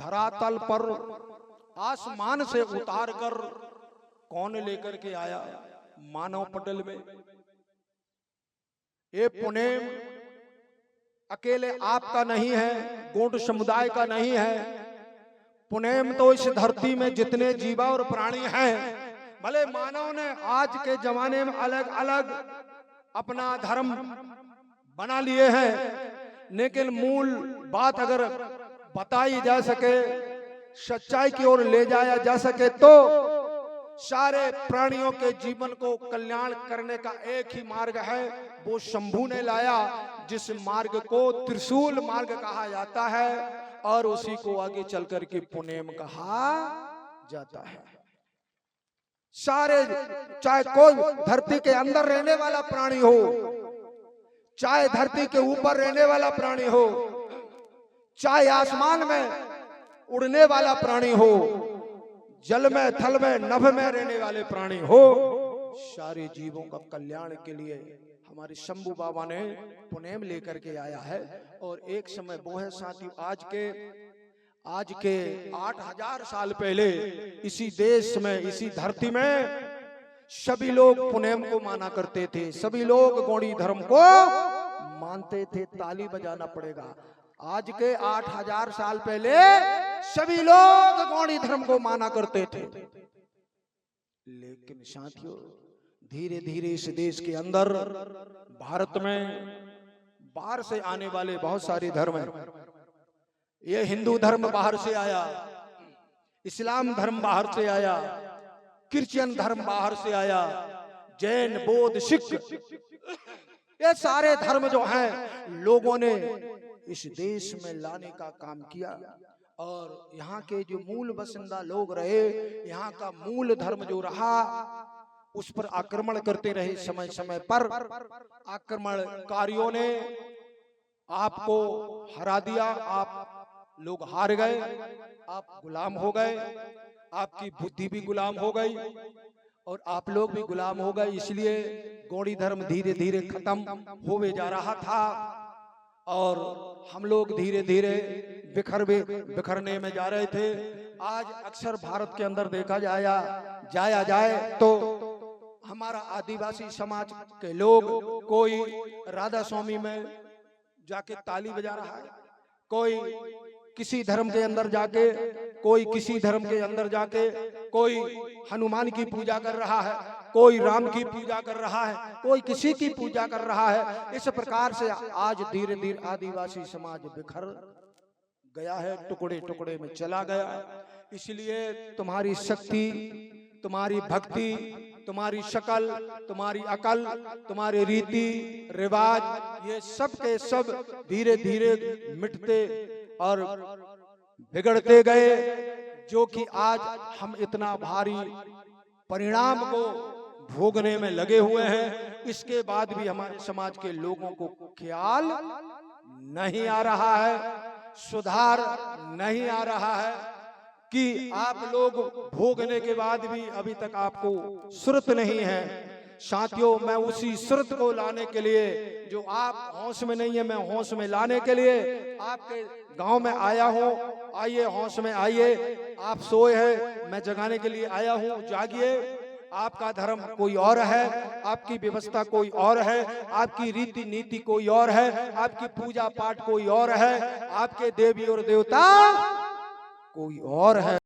धरातल पर आसमान से उतार कर कौन लेकर के आया मानव पटल में। ये पुनेम अकेले आपका नहीं है, गोंड समुदाय का नहीं है। पुनेम तो इस धरती में जितने जीवा और प्राणी हैं, भले मानव ने आज के जमाने में अलग अलग अपना धर्म बना लिए हैं, लेकिन मूल बात अगर बताई जा सके, सच्चाई की ओर ले जाया जा सके, तो सारे प्राणियों के जीवन को कल्याण करने का एक ही मार्ग है, वो शंभू ने लाया, जिस मार्ग को त्रिशूल मार्ग कहा जाता है और उसी को आगे चलकर के पुनेम कहा जाता है। सारे, चाहे कोई धरती के अंदर रहने वाला प्राणी हो, चाहे धरती के ऊपर रहने वाला प्राणी हो, चाहे आसमान में उड़ने वाला प्राणी हो, जल में, थल में, नभ में रहने वाले प्राणी हो, सारे जीवों का कल्याण के लिए हमारे शंभू बाबा ने पुनेम लेकर के आया है। और एक समय वो है साथियों, आज के 8000 साल पहले इसी देश में, इसी धरती में सभी लोग पुनेम को माना करते थे, सभी लोग गौड़ी धर्म को मानते थे। ताली बजाना पड़ेगा। आज के 8000 साल पहले सभी लोग गौड़ी धर्म को माना करते थे, लेकिन साथियों धीरे धीरे इस देश के अंदर, भारत में बाहर से आने वाले बहुत सारे धर्म हैं। ये हिंदू धर्म बाहर से आया, इस्लाम धर्म बाहर से आया, क्रिश्चियन धर्म बाहर से आया, जैन, बौद्ध, सिख, ये सारे धर्म जो हैं लोगों ने इस देश में लाने का काम किया। और यहाँ के जो मूल बसिंदा लोग रहे, यहाँ का मूल धर्म जो रहा, उस पर आक्रमण करते रहे। समय समय पर आक्रमणकारियों ने आपको हरा दिया, आप लोग हार गए, आप गुलाम हो गए, आपकी बुद्धि भी गुलाम हो गई और आप लोग भी गुलाम हो गए। इसलिए गौड़ी धर्म धीरे धीरे खत्म होवे जा रहा था और हम लोग धीरे धीरे बिखरने में जा रहे थे। आज अक्सर भारत के अंदर देखा जाया जाए तो हमारा आदिवासी समाज के लोग, कोई राधा स्वामी में जाके ताली बजा रहा है, कोई किसी धर्म के अंदर जाके, कोई किसी धर्म के अंदर जाके, कोई हनुमान की पूजा कर रहा है, कोई राम की पूजा कर रहा है, कोई किसी की पूजा कर रहा है। इस प्रकार से आज धीरे धीरे आदिवासी समाज बिखर गया है, टुकड़े टुकड़े में चला गया। इसलिए तुम्हारी शक्ति, तुम्हारी भक्ति, तुम्हारी शकल, तुम्हारी अकल, तुम्हारे रीति रिवाज, ये सब के सब धीरे धीरे मिटते और बिगड़ते गए, जो कि आज हम इतना भारी परिणाम को भोगने में लगे हुए हैं। इसके बाद भी हमारे समाज के लोगों को ख्याल नहीं आ रहा है, सुधार नहीं आ रहा है कि आप लोग भोगने के बाद भी अभी तक आपको सुरत नहीं है। साथियों, मैं उसी सुरत को लाने के लिए, जो आप होश में नहीं है, मैं होश में लाने के लिए आपके गांव में आया हूं। आइए, होश में आइए। आप सोए हैं, मैं जगाने के लिए आया हूं। जागिए। आपका धर्म कोई और है, आपकी व्यवस्था कोई और है, आपकी रीति नीति कोई और है, आपकी पूजा पाठ कोई और है, आपके देवी और देवता कोई और है।